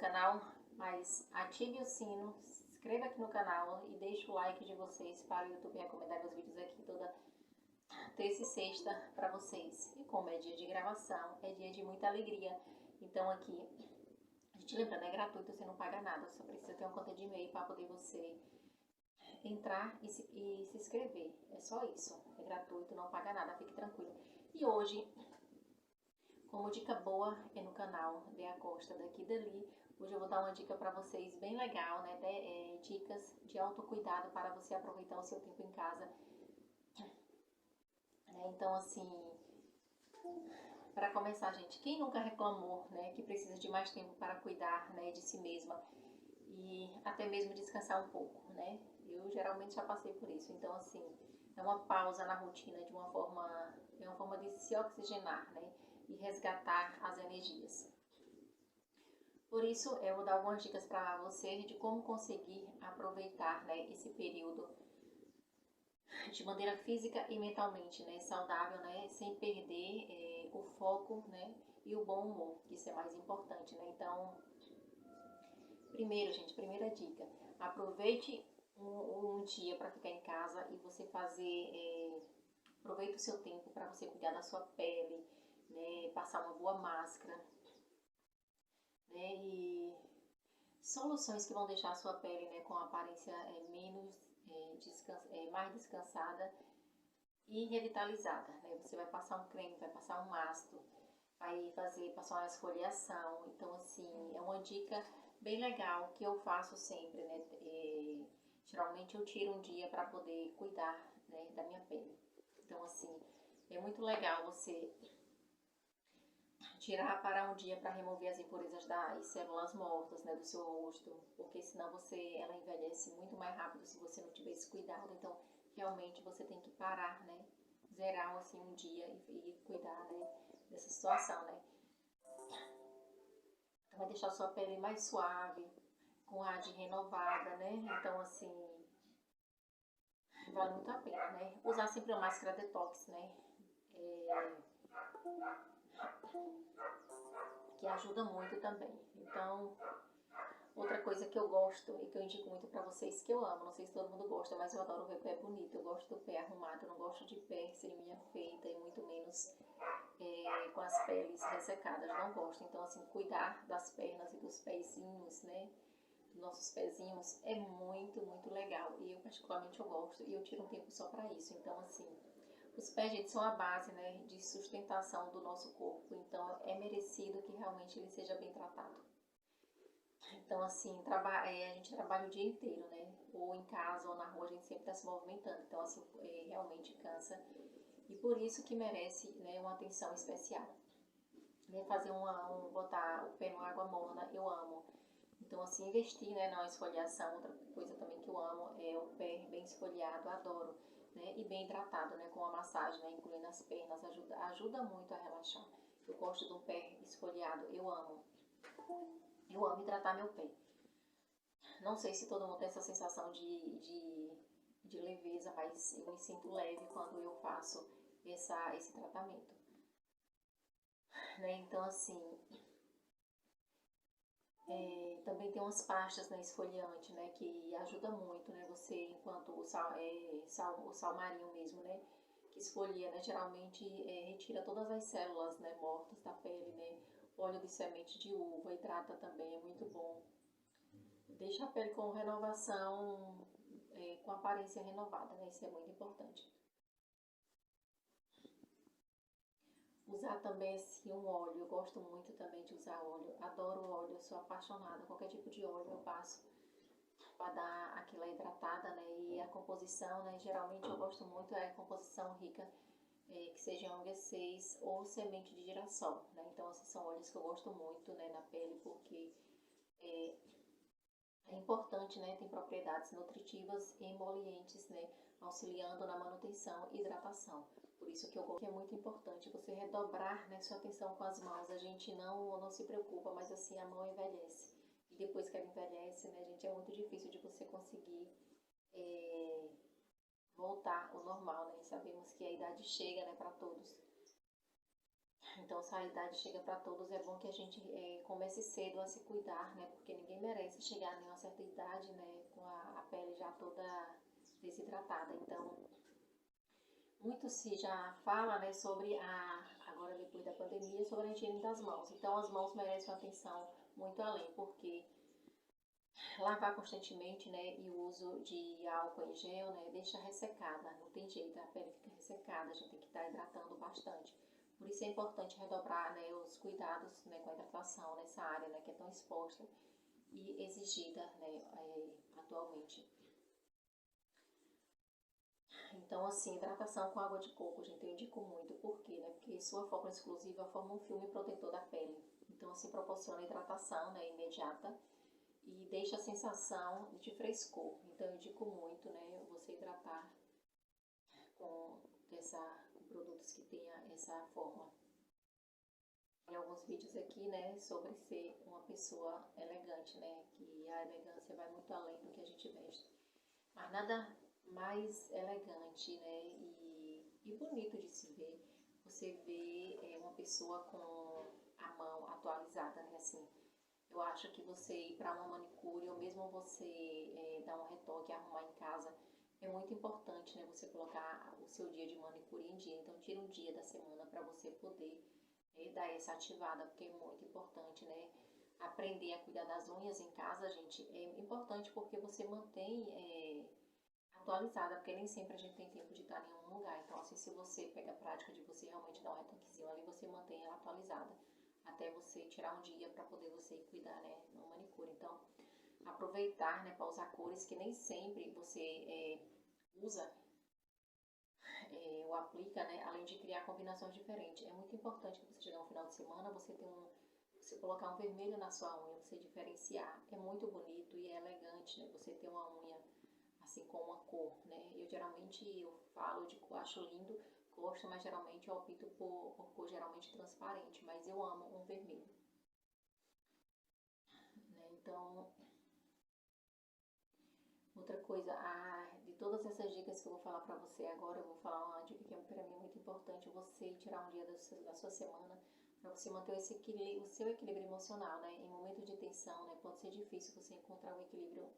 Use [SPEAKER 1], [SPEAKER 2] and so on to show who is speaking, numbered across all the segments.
[SPEAKER 1] canal, mas ative o sino, se inscreva aqui no canal e deixe o like de vocês para o YouTube recomendar meus vídeos aqui toda terça e sexta para vocês. E como é dia de gravação, é dia de muita alegria. Então aqui, a gente lembrando, é gratuito, você não paga nada, só precisa ter uma conta de e-mail para poder você entrar e se inscrever. É só isso, é gratuito, não paga nada, fique tranquilo. E hoje, como dica boa é no canal Bea Costa daqui e dali, hoje eu vou dar uma dica para vocês bem legal, né? Dicas de autocuidado para você aproveitar o seu tempo em casa. Então assim, para começar, gente, quem nunca reclamou, né, que precisa de mais tempo para cuidar, né, de si mesma e até mesmo descansar um pouco, né? Eu geralmente já passei por isso. Então assim, é uma pausa na rotina de uma forma de se oxigenar, né, e resgatar as energias. Por isso, eu vou dar algumas dicas para você de como conseguir aproveitar, né, esse período de maneira física e mentalmente, né, saudável, né, sem perder o foco, né, e o bom humor, que isso é mais importante, né. Então, primeiro, gente, primeira dica, aproveite um dia para ficar em casa e você aproveite o seu tempo para você cuidar da sua pele, né, passar uma boa máscara, né, e soluções que vão deixar a sua pele, né, com a aparência mais descansada e revitalizada, né? Você vai passar um creme, vai passar um ácido, vai passar uma esfoliação. Então assim, é uma dica bem legal que eu faço sempre, né? Geralmente eu tiro um dia para poder cuidar, né, da minha pele. Então assim, é muito legal você tirar para um dia para remover as impurezas das células mortas, né, do seu rosto, porque senão ela envelhece muito mais rápido se você não tiver esse cuidado. Então, realmente você tem que parar, né, zerar assim um dia e cuidar, né, dessa situação, né. Então, vai deixar a sua pele mais suave, com ar de renovada, né. Então, assim, vale muito a pena, né. Usar sempre uma máscara detox, né, que ajuda muito também. Então, outra coisa que eu gosto e que eu indico muito pra vocês, que eu amo, não sei se todo mundo gosta, mas eu adoro ver o pé bonito, eu gosto do pé arrumado, eu não gosto de pé sem unha feita e muito menos com as peles ressecadas, não gosto. Então assim, cuidar das pernas e dos pezinhos, né, dos nossos pezinhos é muito, muito legal. E eu particularmente eu gosto e eu tiro um tempo só pra isso. Então assim, os pés, gente, são a base, né, de sustentação do nosso corpo, então é merecido que realmente ele seja bem tratado. Então assim, a gente trabalha o dia inteiro, né, ou em casa ou na rua, a gente sempre está se movimentando, então assim, realmente cansa e por isso que merece, né, uma atenção especial. Fazer botar o pé numa água morna, eu amo. Então assim, investir, né, na esfoliação, outra coisa também que eu amo é o pé bem esfoliado, adoro. Né, e bem hidratado, né, com a massagem, né, incluindo as pernas, ajuda muito a relaxar. Eu gosto de um pé esfoliado, eu amo hidratar meu pé. Não sei se todo mundo tem essa sensação de leveza, mas eu me sinto leve quando eu faço esse tratamento. Né, então assim, também tem umas pastas, né, esfoliante, né, que ajuda muito, né, você, enquanto o sal marinho mesmo, né, que esfolia, né, geralmente retira todas as células, né, mortas da pele, né, óleo de semente de uva, hidrata também, é muito bom, deixa a pele com renovação, com aparência renovada, né, isso é muito importante. Usar também assim, um óleo, eu gosto muito também de usar óleo, adoro óleo, eu sou apaixonada, qualquer tipo de óleo eu passo para dar aquela hidratada, né, e a composição, né, geralmente eu gosto muito a composição rica, que seja ômega 6 ou semente de girassol, né, então esses são óleos que eu gosto muito, né, na pele, porque é importante, né, tem propriedades nutritivas e emolientes, né, auxiliando na manutenção e hidratação. Por isso que eu gosto, que é muito importante você redobrar, né, sua atenção com as mãos. A gente não se preocupa, mas assim, a mão envelhece. E depois que ela envelhece, né, gente, é muito difícil de você conseguir voltar ao normal, né? Sabemos que a idade chega, né, para todos. Então, se a idade chega para todos, é bom que a gente comece cedo a se cuidar, né? Porque ninguém merece chegar em uma certa idade, né? Com a pele já toda desidratada. Então, muito se já fala, né? Sobre agora depois da pandemia, sobre a higiene das mãos. Então, as mãos merecem uma atenção muito além, porque lavar constantemente, né? E o uso de álcool em gel, né? Deixa ressecada, não tem jeito, a pele fica ressecada, a gente tem que estar hidratando bastante. Por isso é importante redobrar, né, os cuidados, né, com a hidratação nessa área, né, que é tão exposta e exigida, né, atualmente. Então, assim, hidratação com água de coco, gente, eu indico muito. Por quê? Né? Porque sua fórmula exclusiva forma um filme protetor da pele. Então, assim, proporciona hidratação, né, imediata e deixa a sensação de frescor. Então, eu indico muito, né, você hidratar com produtos que tenha essa forma. Em alguns vídeos aqui, né, sobre ser uma pessoa elegante, né, que a elegância vai muito além do que a gente veste. Mas nada mais elegante, né, e bonito de se ver, você vê uma pessoa com a mão atualizada, né, assim. Eu acho que você ir para uma manicure ou mesmo você dar um retoque, arrumar em casa, é muito importante, né, você colocar o seu dia de manicure em dia. Então, tira um dia da semana para você poder dar essa ativada, porque é muito importante, né? Aprender a cuidar das unhas em casa, gente, é importante porque você mantém atualizada, porque nem sempre a gente tem tempo de estar em um lugar. Então, assim, se você pega a prática de você realmente dar um retoquezinho ali, você mantém ela atualizada, até você tirar um dia para poder você cuidar, né, no manicure. Então, aproveitar, né, para usar cores que nem sempre você usa ou aplica, né, além de criar combinações diferentes. É muito importante que você chegar no final de semana, você colocar um vermelho na sua unha, você diferenciar. É muito bonito e é elegante, né, você ter uma unha assim com uma cor, né. Eu falo de cor, acho lindo, gosto, mas geralmente eu opto por cor geralmente transparente, mas eu amo um vermelho, né. Então, outra coisa, de todas essas dicas que eu vou falar pra você agora, eu vou falar uma dica que pra mim é muito importante, você tirar um dia da sua semana para você manter o seu equilíbrio emocional, né? Em momentos de tensão, né, pode ser difícil você encontrar um equilíbrio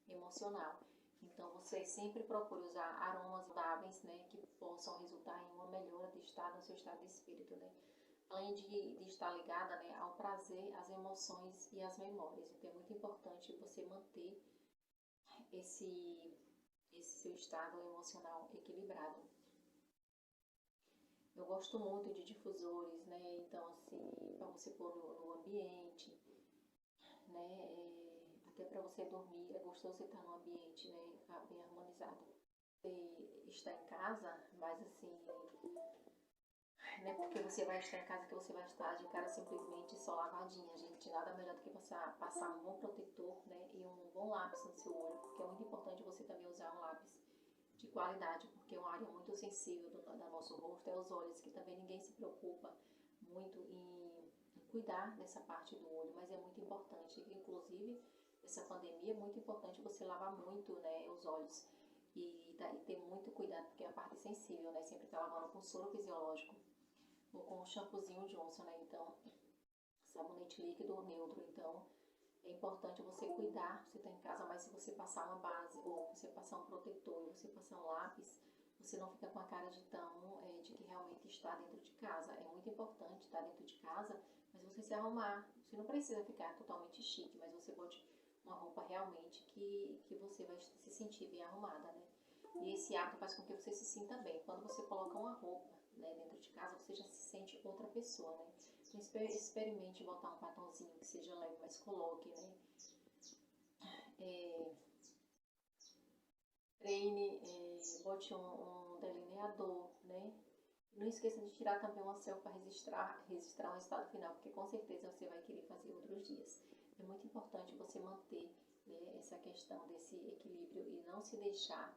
[SPEAKER 1] emocional. Então, você sempre procure usar aromas saudáveis, né, que possam resultar em uma melhora no seu estado de espírito, né? Além de estar ligada, né, ao prazer, às emoções e às memórias. Então, é muito importante você manter esse seu estado emocional equilibrado. Eu gosto muito de difusores, né? Então, assim, para você pôr no ambiente, né? Até para você dormir, é gostoso você estar no ambiente, né? Bem harmonizado. Você está em casa, mas assim, não é porque você vai estar em casa que você vai estar de cara simplesmente só lavadinha, gente. Nada melhor do que passar um bom protetor, né? E um bom lápis no seu olho, porque é muito importante você também usar um lápis de qualidade, porque é uma área muito sensível do nosso rosto, é os olhos, que também ninguém se preocupa muito em cuidar dessa parte do olho, mas é muito importante. Inclusive, essa pandemia é muito importante você lavar muito, né, os olhos e ter muito cuidado, porque é a parte sensível, né, sempre tá lavando com soro fisiológico ou com um shampoozinho Johnson, né, então, sabonete líquido ou neutro, então, é importante você cuidar, você está em casa, mas se você passar uma base, ou você passar um protetor, ou você passar um lápis, você não fica com a cara de de que realmente está dentro de casa. É muito importante estar dentro de casa, mas você se arrumar. Você não precisa ficar totalmente chique, mas você pode uma roupa realmente que você vai se sentir bem arrumada, né? E esse ato faz com que você se sinta bem. Quando você coloca uma roupa, né, dentro de casa, você já se sente outra pessoa, né? Então, experimente botar um batonzinho que seja leve, mas coloque, né? Treine, bote um delineador, né? Não esqueça de tirar também uma selfie para registrar o resultado final, porque com certeza você vai querer fazer outros dias. É muito importante você manter, né, essa questão desse equilíbrio e não se deixar,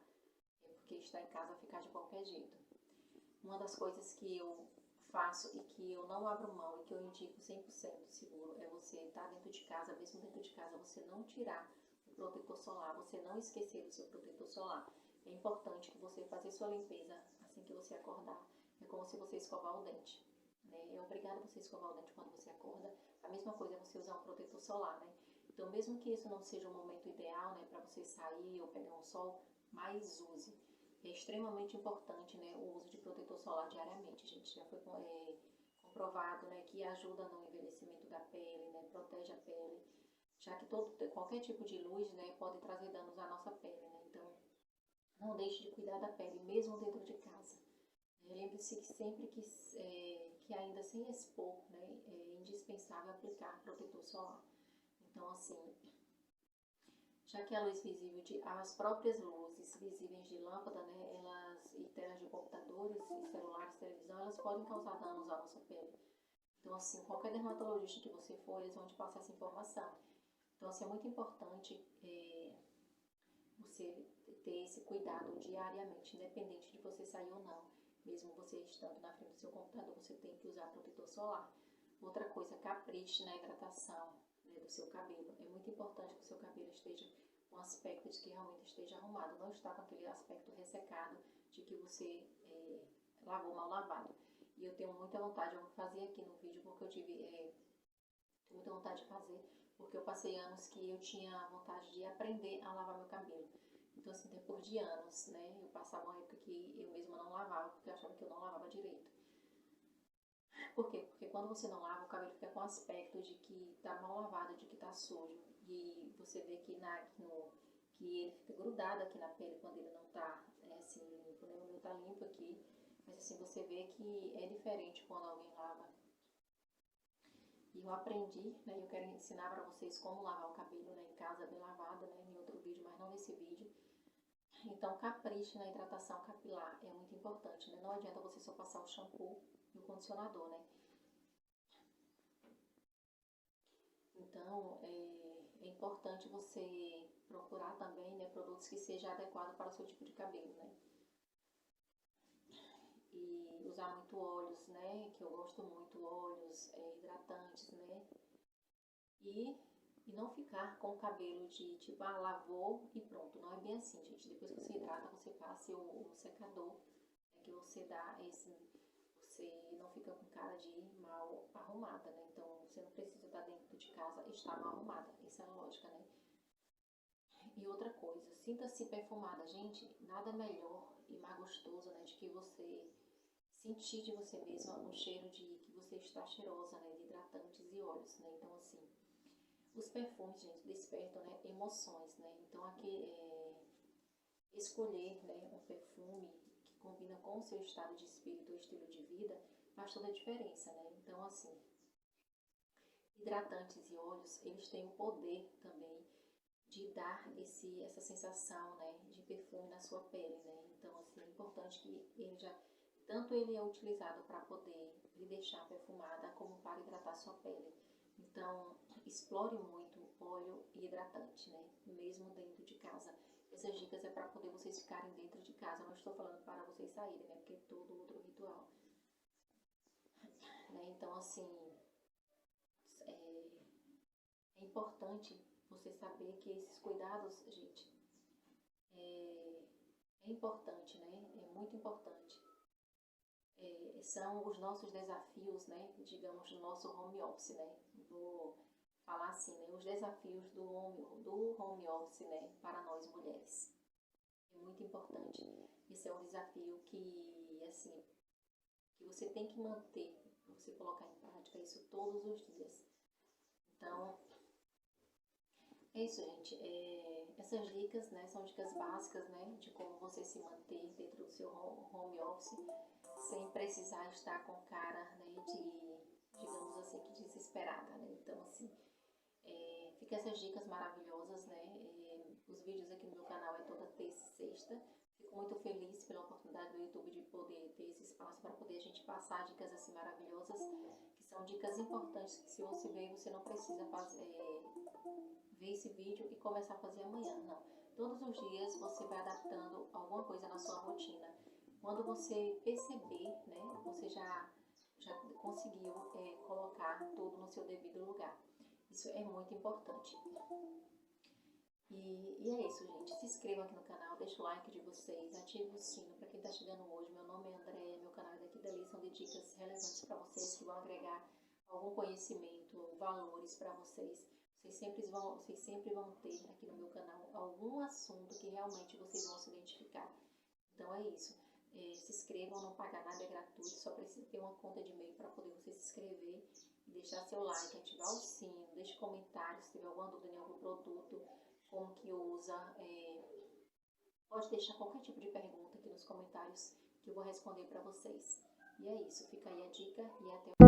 [SPEAKER 1] porque está em casa, ficar de qualquer jeito. Uma das coisas que eu faço e que eu não abro mão e que eu indico 100% seguro é você estar dentro de casa, mesmo dentro de casa, você não tirar o protetor solar, você não esquecer do seu protetor solar. É importante que você faça sua limpeza assim que você acordar. É como se você escovar o dente, né? É obrigado você escovar o dente quando você acorda. A mesma coisa é você usar um protetor solar, né? Então, mesmo que isso não seja o momento ideal, né, para você sair ou pegar um sol, mas use. É extremamente importante, né, o uso de protetor solar diariamente, gente. Já foi comprovado, né, que ajuda no envelhecimento da pele, né, protege a pele, já que qualquer tipo de luz, né, pode trazer danos à nossa pele, né. Então, não deixe de cuidar da pele, mesmo dentro de casa. Lembre-se que sempre que ainda sem expor, né, é indispensável aplicar protetor solar. Então, assim, já que a luz visível, as próprias luzes visíveis de lâmpada, né, e telas de computadores e celulares, televisão, elas podem causar danos à nossa pele. Então, assim, qualquer dermatologista que você for, eles vão te passar essa informação. Então, assim, é muito importante você ter esse cuidado diariamente, independente de você sair ou não. Mesmo você estando na frente do seu computador, você tem que usar protetor solar. Outra coisa, capriche na hidratação, né, do seu cabelo. É muito importante que o seu cabelo esteja com um aspecto de que realmente esteja arrumado, não está com aquele aspecto ressecado de que você lavou mal lavado. E eu tenho muita vontade, eu vou fazer aqui no vídeo porque eu tenho muita vontade de fazer, porque eu passei anos que eu tinha vontade de aprender a lavar meu cabelo. Então, assim, depois de anos, né, eu passava uma época que eu mesma não lavava, porque eu achava que eu não lavava direito. Por quê? Porque quando você não lava, o cabelo fica com aspecto de que tá mal lavado, de que tá sujo. E você vê que que ele fica grudado aqui na pele quando ele não tá assim limpo, né? O meu tá limpo aqui, mas assim, você vê que é diferente quando alguém lava. E eu aprendi, né? Eu quero ensinar para vocês como lavar o cabelo, né, em casa, bem lavado, né? Em outro vídeo, mas não nesse vídeo. Então, capriche na hidratação capilar, é muito importante, né? Não adianta você só passar o shampoo e o condicionador, né? Então, é importante você procurar também, né, produtos que sejam adequados para o seu tipo de cabelo, né? E usar muito óleos, né? Que eu gosto muito, óleos hidratantes, né? E não ficar com o cabelo de tipo, lavou e pronto. Não é bem assim, gente. Depois que você hidrata, você passa o secador, que você dá você não fica com cara de mal arrumada, né? Então, você não precisa estar dentro de casa e estar mal arrumada. Essa é a lógica, né? E outra coisa, sinta-se perfumada. Gente, nada melhor e mais gostoso, né, de que você sentir de você mesma um cheiro de que você está cheirosa, né, de hidratantes e óleos, né? Então, assim, os perfumes, gente, despertam, né, emoções, né? Então, aqui escolher, né, um perfume que combina com o seu estado de espírito ou estilo de vida faz toda a diferença, né? Então, assim, hidratantes e óleos, eles têm o poder também de dar essa sensação, né, de perfume na sua pele, né? Então, assim, é importante que tanto ele é utilizado para poder lhe deixar perfumada, como para hidratar sua pele. Então, explore muito óleo e hidratante, né, mesmo dentro de casa. Essas dicas é para poder vocês ficarem dentro de casa, não estou falando para vocês saírem, né, porque é todo outro ritual. Né? Então, assim, é importante você saber que esses cuidados, gente, é importante, né? É muito importante. São os nossos desafios, né? Digamos, do nosso home office, né? Vou falar assim, né? Os desafios do home office, né? Para nós mulheres. É muito importante. Esse é um desafio que, assim, que você tem que manter, você colocar em prática isso todos os dias. Então, é isso, gente. Essas dicas, né, são dicas básicas, né, de como você se manter dentro do seu home office, sem precisar estar com cara, né, digamos assim, que desesperada, né. Então, assim, fica essas dicas maravilhosas, né. Os vídeos aqui no meu canal é toda terça e sexta. Fico muito feliz pela oportunidade do YouTube de poder ter esse espaço para poder a gente passar dicas assim maravilhosas, que são dicas importantes que se você ver, você não precisa ver esse vídeo e começar a fazer amanhã, não. Todos os dias você vai adaptando alguma coisa na sua rotina. Quando você perceber, né, você já conseguiu colocar tudo no seu devido lugar. Isso é muito importante. E é isso, gente. Se inscrevam aqui no canal, deixa o like de vocês, ative o sino para quem está chegando hoje. Meu nome é Andréia, meu canal é daqui da Lição de trazer dicas relevantes para vocês, que vão agregar algum conhecimento, valores para vocês. Vocês sempre vão ter aqui no meu canal algum assunto que realmente vocês vão se identificar. Então é isso. Se inscrevam, não paga nada, é gratuito, só precisa ter uma conta de e-mail para poder você se inscrever e deixar seu like, ativar o sino, deixe comentários se tiver alguma dúvida em algum produto, como que usa. Pode deixar qualquer tipo de pergunta aqui nos comentários que eu vou responder para vocês. E é isso, fica aí a dica e até o